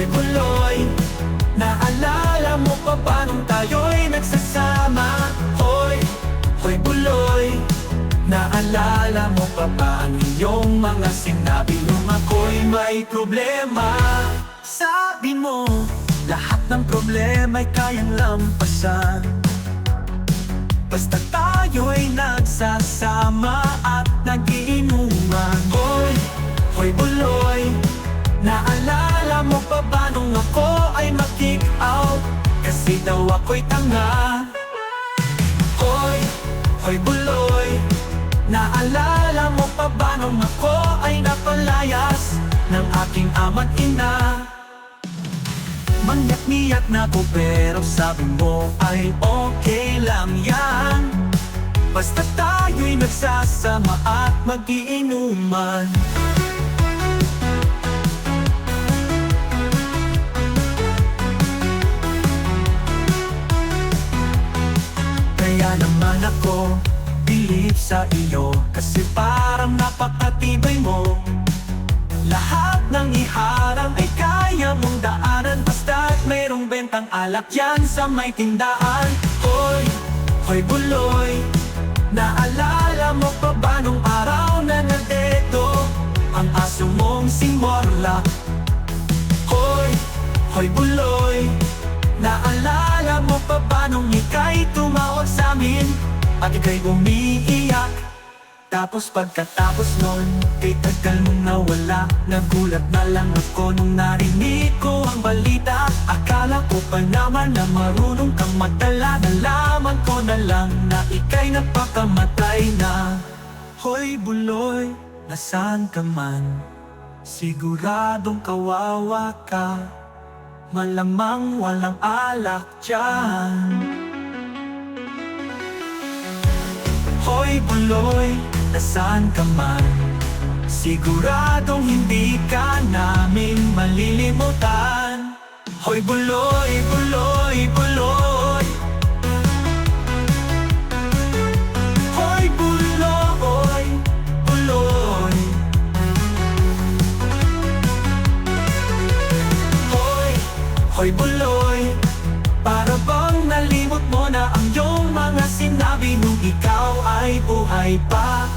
Hoy buloy, naalala mo pa ba nung tayo'y nagsasama? Hoy buloy, naalala mo pa ba ang iyong mga sinabi nung ako'y may problema? Sabi mo, lahat ng problema'y kayang lampasan basta tayo'y nagsasama at nagiinuman. Hoy buloy, naalala mo pa ba nung ako ay ma-kick out kasi daw ako'y tanga? Hoy buloy, naalala mo pa ba nung ako ay napalayas ng aking ama't ina? Mangyak-niyak na ko pero sabi mo ay okay lang yan basta tayo'y nagsasama at mag-iinuman. Kaya naman ako believe sa iyo kasi parang napakatibay mo. Lahat ng iharang ay kaya mong daanan basta't mayroong bentang alak yan sa may tindahan. Hoy buloy, naalala mo pa ba nung araw na nadeto ang aso mong si Morla? Hoy buloy, naalala mo pa ba nung ika'y tumawag sa'min at ika'y umiiyak? Tapos pagkatapos nun, kay tagal mong nawala. Nagulat na lang ako nung narinig ko ang balita. Akala ko pa naman na marunong kang magdala. Nalaman ko na lang na ika'y napakamatay na. Hoy buloy, nasaan ka man? Siguradong kawawa ka. Malamang walang alak dyan. Hoy buloy, nasaan ka man? Siguradong hindi ka namin malilimutan. Hoy buloy, buloy, buloy. Hoy buloy, buloy. Hoy buloy, para bang nalimot mo na ang iyong mga sinabi nung ikaw ay buhay pa?